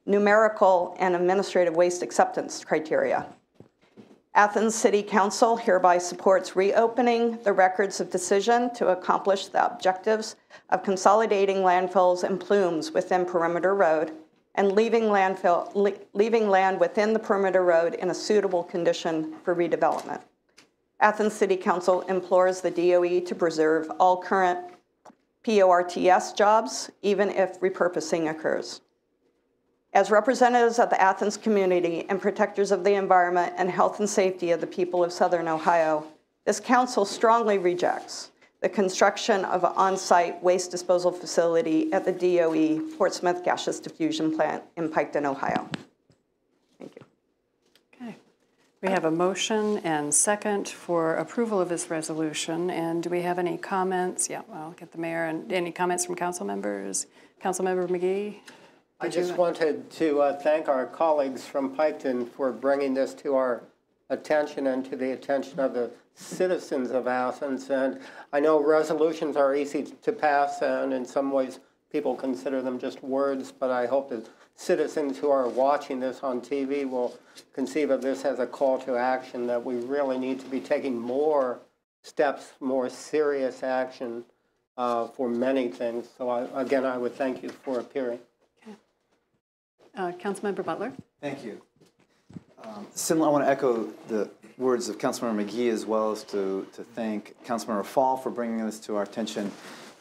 numerical and administrative waste acceptance criteria. Athens City Council hereby supports reopening the records of decision to accomplish the objectives of consolidating landfills and plumes within Perimeter Road and leaving land within the Perimeter Road in a suitable condition for redevelopment. Athens City Council implores the DOE to preserve all current PORTS jobs, even if repurposing occurs. As representatives of the Athens community and protectors of the environment and health and safety of the people of Southern Ohio, this council strongly rejects the construction of an on-site waste disposal facility at the DOE Portsmouth Gaseous Diffusion Plant in Piketon, Ohio. Thank you. Okay. We have a motion and second for approval of this resolution. And do we have any comments? Yeah, I'll get the mayor. And any comments from council members? Councilmember McGee? I just wanted to thank our colleagues from Piketon for bringing this to our attention and to the attention of the citizens of Athens. And I know resolutions are easy to pass, and in some ways people consider them just words, but I hope that citizens who are watching this on TV will conceive of this as a call to action, that we really need to be taking more steps, more serious action for many things. So again, I would thank you for appearing. Okay. Councilmember Butler. Thank you. Similar, I want to echo the words of Councilmember McGee, as well as to thank Councilmember Fall for bringing this to our attention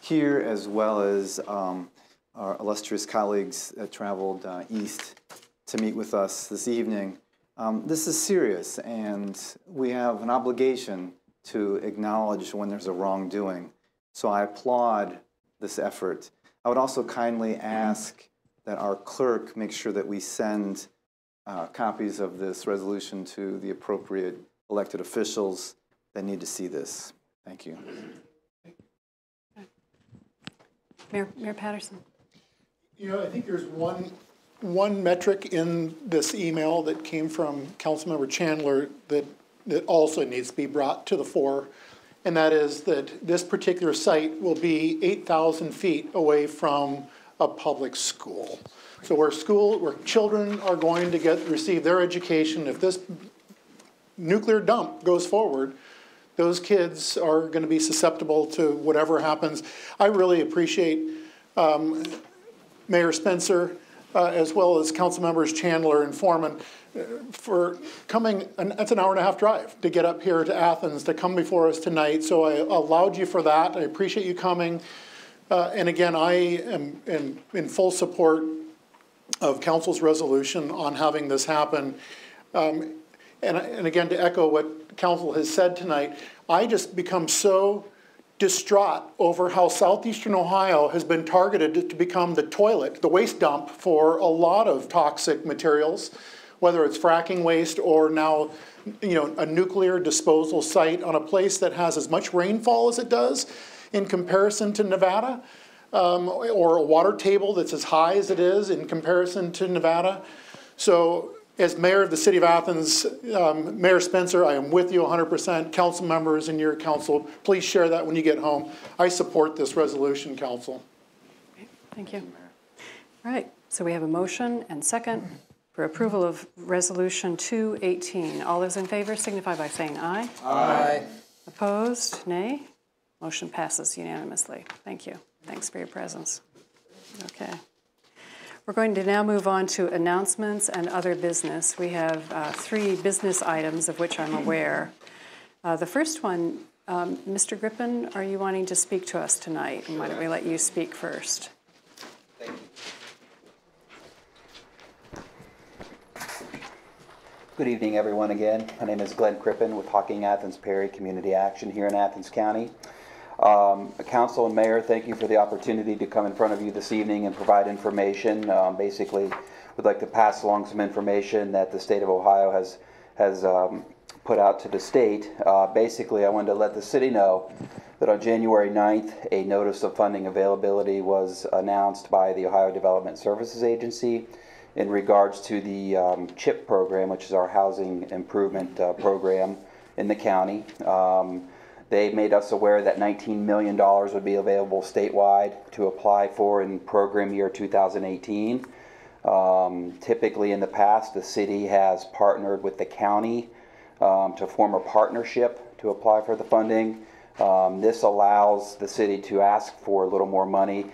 here, as well as our illustrious colleagues that traveled east to meet with us this evening. This is serious, and we have an obligation to acknowledge when there's a wrongdoing. So I applaud this effort. I would also kindly ask that our clerk make sure that we send copies of this resolution to the appropriate elected officials that need to see this. Thank you. Mayor Patterson. You know, I think there's one metric in this email that came from Councilmember Chandler that also needs to be brought to the fore, and that is that this particular site will be 8,000 feet away from a public school. So where children are going to receive their education, if this nuclear dump goes forward, those kids are going to be susceptible to whatever happens. I really appreciate Mayor Spencer, as well as Council Members Chandler and Foreman, for coming. And that's an hour-and-a-half drive to get up here to Athens to come before us tonight. So I allowed you for that. I appreciate you coming. And again, I am in full support of Council's resolution on having this happen. And again, to echo what Council has said tonight, I just become so distraught over how southeastern Ohio has been targeted to become the toilet, the waste dump for a lot of toxic materials, whether it's fracking waste or now, a nuclear disposal site on a place that has as much rainfall as it does in comparison to Nevada, or a water table that's as high as it is in comparison to Nevada. So as mayor of the city of Athens, Mayor Spencer, I am with you 100%. Council members in your council, please share that when you get home. I support this resolution, council. Okay, thank you. All right, so we have a motion and second for approval of resolution 218. All those in favor signify by saying aye. Aye. Opposed, nay. Motion passes unanimously. Thank you. Thanks for your presence. Okay. We're going to now move on to announcements and other business. We have 3 business items of which I'm aware. The first one, Mr. Griffin, are you wanting to speak to us tonight? And why don't we let you speak first? Thank you. Good evening, everyone, again. My name is Glenn Crippen with Hocking Athens Perry Community Action here in Athens County. Council and Mayor, thank you for the opportunity to come in front of you this evening and provide information. Basically, we'd like to pass along some information that the state of Ohio has put out to the state. Basically, I wanted to let the city know that on January 9th, a notice of funding availability was announced by the Ohio Development Services Agency in regards to the CHIP program, which is our housing improvement program in the county. They made us aware that $19 million would be available statewide to apply for in program year 2018. Typically in the past, the city has partnered with the county to form a partnership to apply for the funding. This allows the city to ask for a little more money.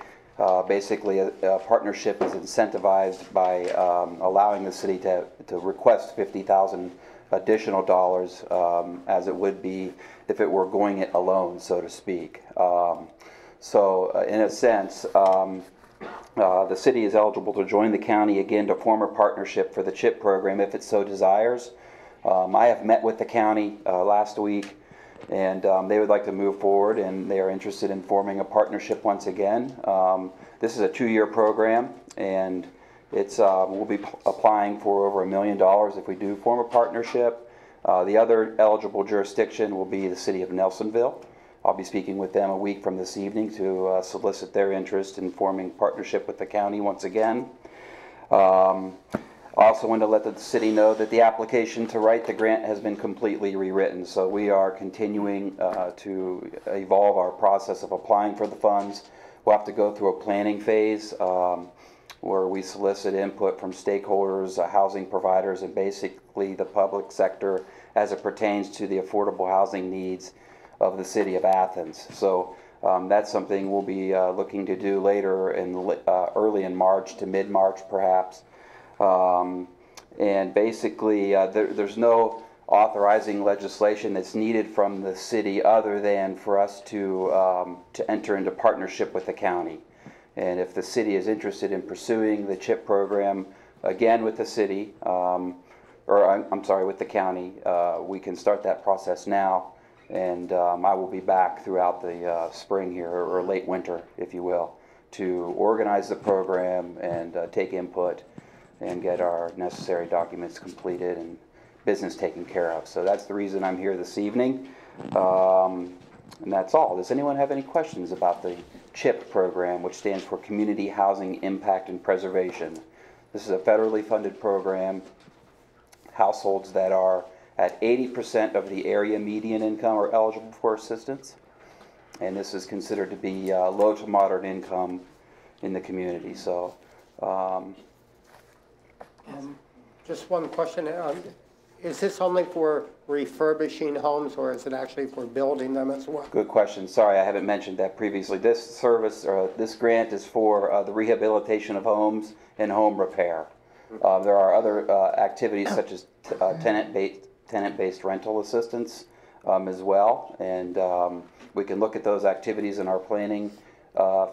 Basically, a partnership is incentivized by allowing the city to request $50,000 additional dollars as it would be if it were going it alone, so to speak. So in a sense, the city is eligible to join the county again to form a partnership for the CHIP program if it so desires. I have met with the county last week, and they would like to move forward, and they are interested in forming a partnership once again. This is a 2-year program, and it's we'll be applying for over $1 million if we do form a partnership. The other eligible jurisdiction will be the city of Nelsonville. I'll be speaking with them a week from this evening to solicit their interest in forming partnership with the county once again. I also want to let the city know that the application to write the grant has been completely rewritten. So we are continuing to evolve our process of applying for the funds. We'll have to go through a planning phase where we solicit input from stakeholders, housing providers, and basically the public sector as it pertains to the affordable housing needs of the city of Athens. So that's something we'll be looking to do later in early in March to mid-March perhaps. And basically there's no authorizing legislation that's needed from the city other than for us to enter into partnership with the county. And if the city is interested in pursuing the CHIP program again with the city, with the county, we can start that process now. And I will be back throughout the spring here, or late winter, if you will, to organize the program and take input and get our necessary documents completed and business taken care of. So that's the reason I'm here this evening. And that's all. Does anyone have any questions about the CHIP program, which stands for Community Housing Impact and Preservation? This is a federally funded program. Households that are at 80% of the area median income are eligible for assistance. And this is considered to be low to moderate income in the community. So just one question. Is this only for refurbishing homes, or is it actually for building them as well? Good question. Sorry, I haven't mentioned that previously. This service, this grant is for the rehabilitation of homes and home repair. There are other activities such as tenant-based rental assistance as well, and we can look at those activities in our planning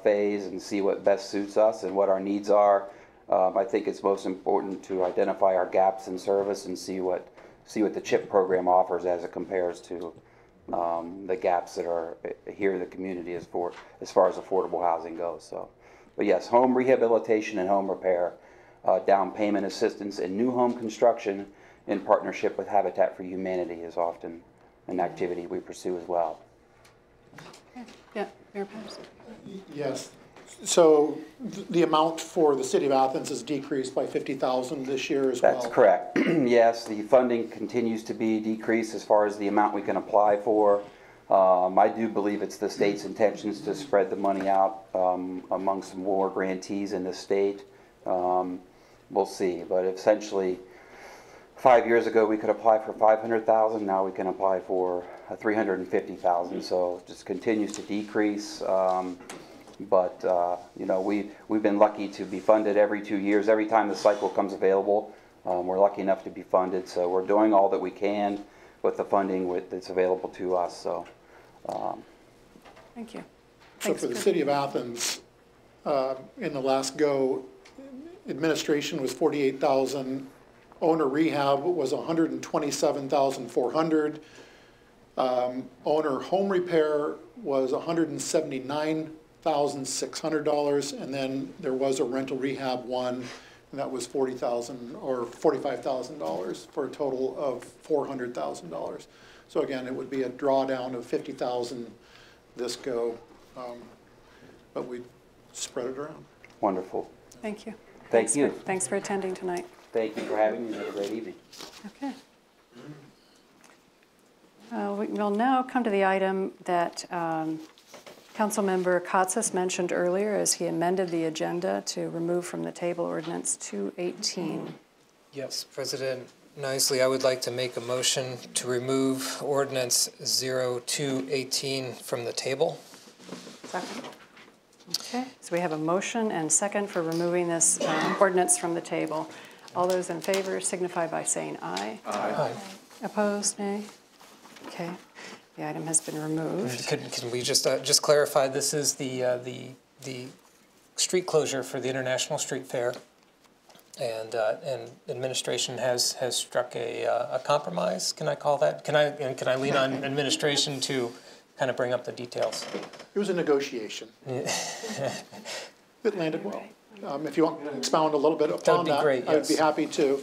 phase and see what best suits us and what our needs are. I think it's most important to identify our gaps in service and see what the CHIP program offers as it compares to the gaps that are here in the community as far as affordable housing goes. So, but yes, home rehabilitation and home repair, down payment assistance, and new home construction in partnership with Habitat for Humanity is often an activity we pursue as well. Okay. Yeah, Mayor Patterson. Yes. So the amount for the city of Athens has decreased by $50,000 this year as well? That's correct. Yes, the funding continues to be decreased as far as the amount we can apply for. I do believe it's the state's intentions to spread the money out among some more grantees in the state. We'll see, but essentially 5 years ago we could apply for $500,000. Now we can apply for $350,000. So it just continues to decrease. But you know, we've been lucky to be funded every 2 years. Every time the cycle comes available, we're lucky enough to be funded. So we're doing all that we can with the funding that's available to us. So thank you. So for the city of Athens, in the last go, administration was $48,000. Owner rehab was $127,400. Owner home repair was $179,600, and then there was a rental rehab one, and that was $40,000 or $45,000 for a total of $400,000. So again, it would be a drawdown of $50,000 this go, but we spread it around. wonderful. Thank you. Thank you. Thanks for attending tonight. Thank you for having me. Have a great evening. Okay. We'll now come to the item that Councilmember Katsas mentioned earlier as he amended the agenda to remove from the table ordinance 218. Yes, President Nisley, I would like to make a motion to remove ordinance 0218 from the table. Second. Okay, so we have a motion and second for removing this ordinance from the table. All those in favor signify by saying aye. Aye. Opposed, nay? Okay, the item has been removed. Can we just clarify, this is the street closure for the International Street Fair, and administration has struck a compromise, can I call that? Can I lean on administration to kind of bring up the details? It was a negotiation. It landed well. If you want to expound a little bit upon that, great, yes. I'd be happy to.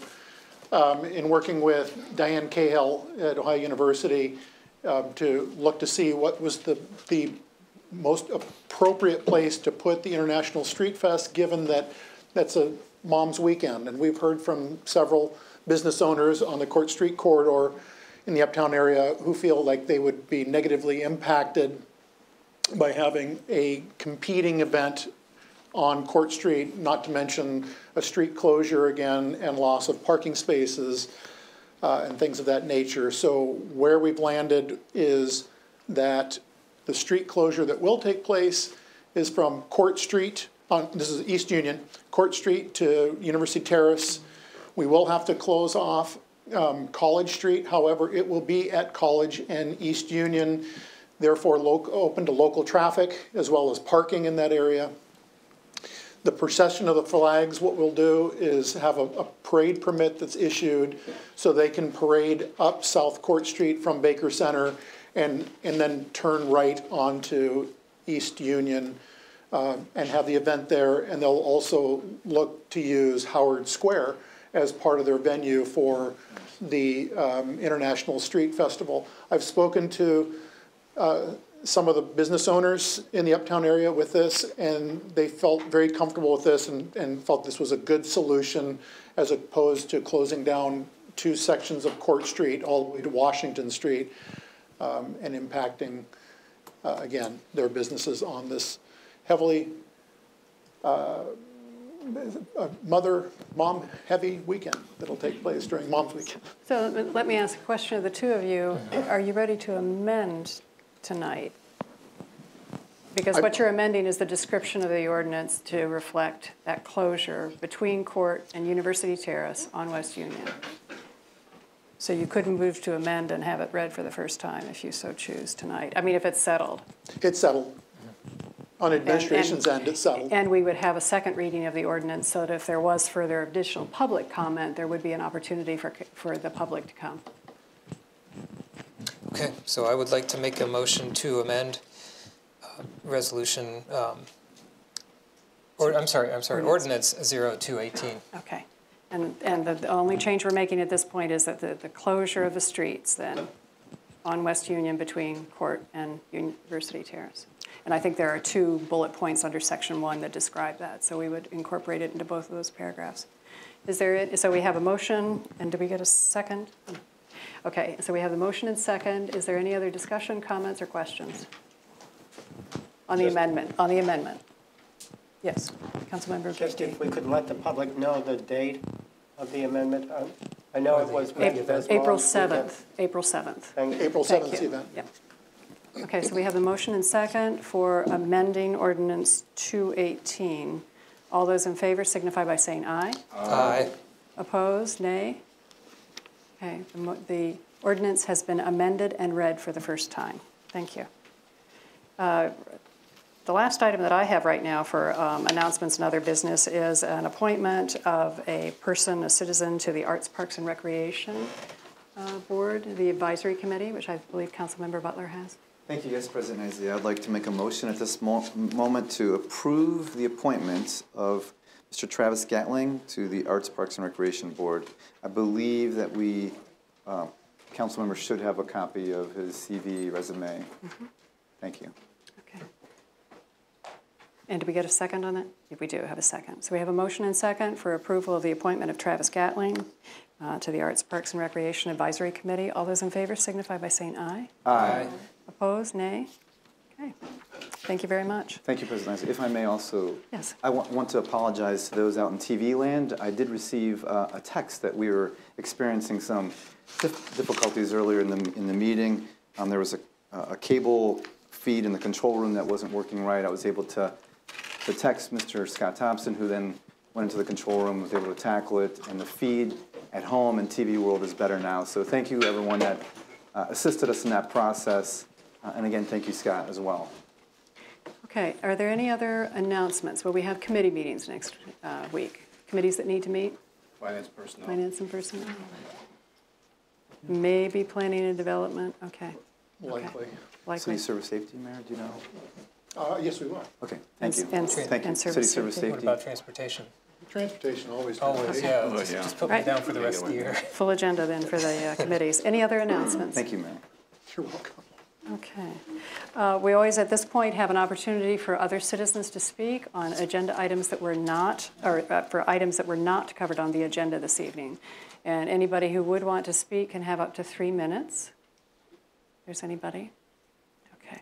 In working with Diane Cahill at Ohio University to look to see what was the most appropriate place to put the International Street Fest, given that that's a Mom's Weekend, and we've heard from several business owners on the Court Street corridor in the uptown area who feel like they would be negatively impacted by having a competing event on Court Street, not to mention a street closure again and loss of parking spaces and things of that nature. So where we've landed is that the street closure that will take place is from Court Street, this is East Union, Court Street to University Terrace. We will have to close off College Street. However, it will be at College and East Union, therefore open to local traffic as well as parking in that area. The procession of the flags, what we'll do is have a parade permit that's issued so they can parade up South Court Street from Baker Center and then turn right onto East Union and have the event there. And they'll also look to use Howard Square as part of their venue for the International Street Festival. I've spoken to some of the business owners in the uptown area with this, and they felt very comfortable with this and felt this was a good solution as opposed to closing down 2 sections of Court Street all the way to Washington Street and impacting, again, their businesses on this heavily mom-heavy weekend that'll take place during Mom's Weekend. So let me ask a question of the two of you. Are you ready to amend tonight? Because what you're amending is the description of the ordinance to reflect that closure between Court and University Terrace on West Union. So you couldn't move to amend and have it read for the first time if you so choose tonight. I mean, if it's settled. It's settled. On administration's end, it's settled. And we would have a second reading of the ordinance so that if there was further additional public comment, there would be an opportunity for the public to come. Okay, so I would like to make a motion to amend resolution, ordinance 0218. Okay. And the only change we're making at this point is that the closure of the streets then on West Union between Court and University Terrace. And I think there are 2 bullet points under section 1 that describe that. So we would incorporate it into both of those paragraphs. So we have a motion, and did we get a second? Okay, so we have the motion and second. Is there any other discussion, comments, or questions? On the amendment. Yes, Councilmember. Just if we could let the public know the date of the amendment. I know it was April 7th. April 7th. April 7th event. Yeah. Okay, so we have the motion and second for amending ordinance 218. All those in favor signify by saying aye. Aye. Opposed, nay? Okay, the ordinance has been amended and read for the first time. Thank you. The last item that I have right now for announcements and other business is an appointment of a person, a citizen, to the Arts, Parks, and Recreation Board, the Advisory Committee, which I believe Councilmember Butler has. Thank you, yes, President Isley. I'd like to make a motion at this moment to approve the appointment of Mr. Travis Gatling to the Arts, Parks, and Recreation Board. I believe that we, council members should have a copy of his CV resume. Mm-hmm. Thank you. Okay. And did we get a second on that? We do have a second. So we have a motion and second for approval of the appointment of Travis Gatling to the Arts, Parks, and Recreation Advisory Committee. All those in favor signify by saying aye. Aye. Opposed, nay? Okay. Thank you very much. Thank you, President Isley. If I may also, yes. I want to apologize to those out in TV land. I did receive a text that we were experiencing some difficulties earlier in the meeting. There was a cable feed in the control room that wasn't working right. I was able to text Mr. Scott Thompson, who then went into the control room, was able to tackle it, and the feed at home and TV world is better now. So thank you, everyone that assisted us in that process. And again, thank you, Scott, as well. Okay, are there any other announcements? Well, we have committee meetings next week. Committees that need to meet? Finance personnel. Finance and personnel. Maybe planning and development, okay. Likely. Likely. City Service Safety, Mayor, do you know? Yes, we will. Okay, thank you. And thank you. Service City Service Safety. What about transportation? Transportation always. Always, yeah. Just put me down for the rest of the year. Full agenda then for the committees. Any other announcements? Thank you, Mayor. You're welcome. Okay. We always, at this point, have an opportunity for other citizens to speak on agenda items that were not, or for items that were not covered on the agenda this evening. And anybody who would want to speak can have up to 3 minutes. There's anybody? Okay.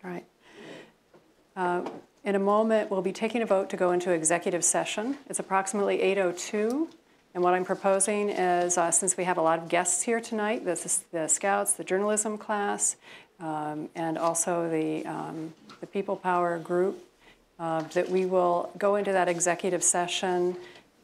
All right. In a moment, we'll be taking a vote to go into executive session. It's approximately 8:02. And what I'm proposing is, since we have a lot of guests here tonight, the Scouts, the journalism class, and also the People Power group, that we will go into that executive session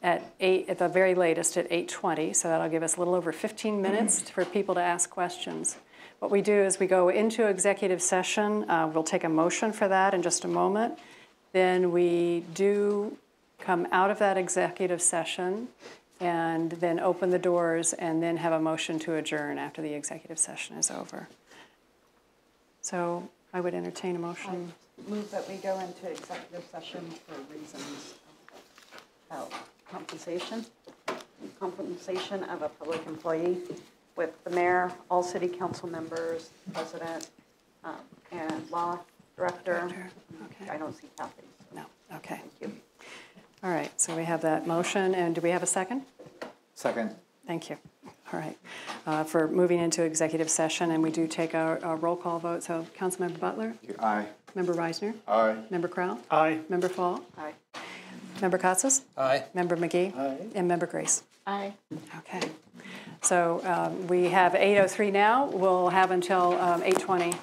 at the very latest at 8:20. So that'll give us a little over 15 minutes for people to ask questions. What we do is we go into executive session. We'll take a motion for that in just a moment. Then we do come out of that executive session and then open the doors and then have a motion to adjourn after the executive session is over. So I would entertain a motion. I move that we go into executive session for reasons about compensation of a public employee with the mayor, all city council members, president, and law director. Okay. I don't see Kathy. No. Okay. Thank you. All right. So we have that motion, and do we have a second? Second. Thank you. All right. For moving into executive session, and we do take a roll call vote. So Councilmember Butler? Aye. Member Reisner? Aye. Member Crowell? Aye. Member Fall? Aye. Member Katsas? Aye. Member McGee? Aye. And Member Grace? Aye. Okay. So we have 8:03 now. We'll have until 8:20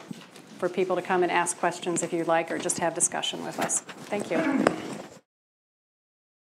for people to come and ask questions if you'd like, or just have discussion with us. Thank you.